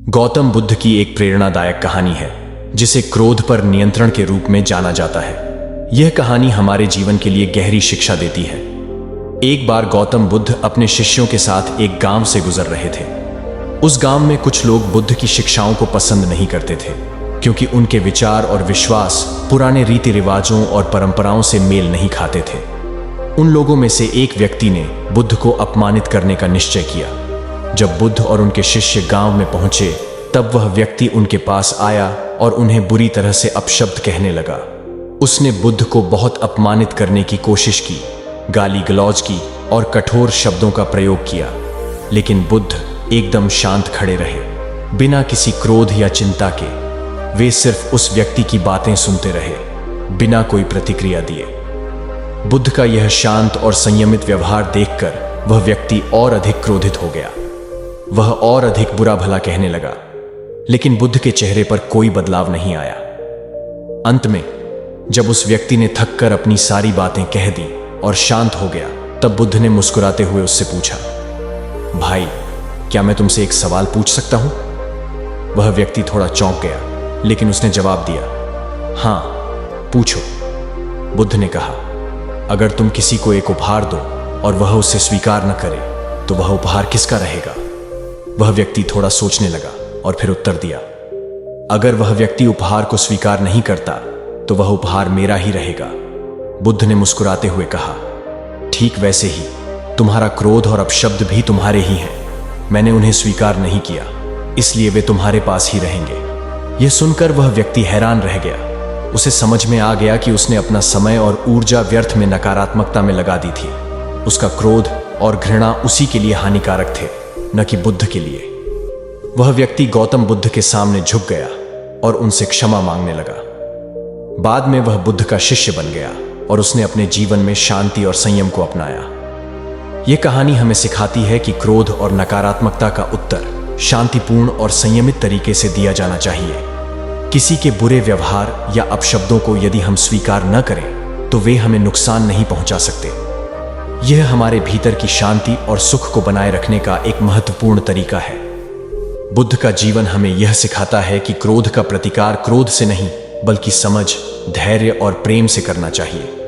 गौतम बुद्ध की एक प्रेरणादायक कहानी है जिसे क्रोध पर नियंत्रण के रूप में जाना जाता है। यह कहानी हमारे जीवन के लिए गहरी शिक्षा देती है। एक बार गौतम बुद्ध अपने शिष्यों के साथ एक गांव से गुजर रहे थे। उस गांव में कुछ लोग बुद्ध की शिक्षाओं को पसंद नहीं करते थे क्योंकि उनके विचार और विश्वास पुराने रीति रिवाजों और परंपराओं से मेल नहीं खाते थे। उन लोगों में से एक व्यक्ति ने बुद्ध को अपमानित करने का निश्चय किया। जब बुद्ध और उनके शिष्य गांव में पहुंचे तब वह व्यक्ति उनके पास आया और उन्हें बुरी तरह से अपशब्द कहने लगा। उसने बुद्ध को बहुत अपमानित करने की कोशिश की, गाली गलौज की और कठोर शब्दों का प्रयोग किया, लेकिन बुद्ध एकदम शांत खड़े रहे, बिना किसी क्रोध या चिंता के। वे सिर्फ उस व्यक्ति की बातें सुनते रहे, बिना कोई प्रतिक्रिया दिए। बुद्ध का यह शांत और संयमित व्यवहार देखकर वह व्यक्ति और अधिक क्रोधित हो गया। वह और अधिक बुरा भला कहने लगा, लेकिन बुद्ध के चेहरे पर कोई बदलाव नहीं आया। अंत में जब उस व्यक्ति ने थककर अपनी सारी बातें कह दी और शांत हो गया, तब बुद्ध ने मुस्कुराते हुए उससे पूछा, भाई, क्या मैं तुमसे एक सवाल पूछ सकता हूं? वह व्यक्ति थोड़ा चौंक गया, लेकिन उसने जवाब दिया, हां, पूछो। बुद्ध ने कहा, अगर तुम किसी को एक उपहार दो और वह उसे स्वीकार न करे तो वह उपहार किसका रहेगा? वह व्यक्ति थोड़ा सोचने लगा और फिर उत्तर दिया, अगर वह व्यक्ति उपहार को स्वीकार नहीं करता तो वह उपहार मेरा ही रहेगा। बुद्ध ने मुस्कुराते हुए कहा, ठीक वैसे ही तुम्हारा क्रोध और अपशब्द भी तुम्हारे ही हैं। मैंने उन्हें स्वीकार नहीं किया, इसलिए वे तुम्हारे पास ही रहेंगे। यह सुनकर वह व्यक्ति हैरान रह गया। उसे समझ में आ गया कि उसने अपना समय और ऊर्जा व्यर्थ में नकारात्मकता में लगा दी थी। उसका क्रोध और घृणा उसी के लिए हानिकारक थे, न कि बुद्ध के लिए। वह व्यक्ति गौतम बुद्ध के सामने झुक गया और उनसे क्षमा मांगने लगा। बाद में वह बुद्ध का शिष्य बन गया और उसने अपने जीवन में शांति और संयम को अपनाया। यह कहानी हमें सिखाती है कि क्रोध और नकारात्मकता का उत्तर शांतिपूर्ण और संयमित तरीके से दिया जाना चाहिए। किसी के बुरे व्यवहार या अपशब्दों को यदि हम स्वीकार न करें तो वे हमें नुकसान नहीं पहुंचा सकते। यह हमारे भीतर की शांति और सुख को बनाए रखने का एक महत्वपूर्ण तरीका है। बुद्ध का जीवन हमें यह सिखाता है कि क्रोध का प्रतिकार क्रोध से नहीं बल्कि समझ, धैर्य और प्रेम से करना चाहिए।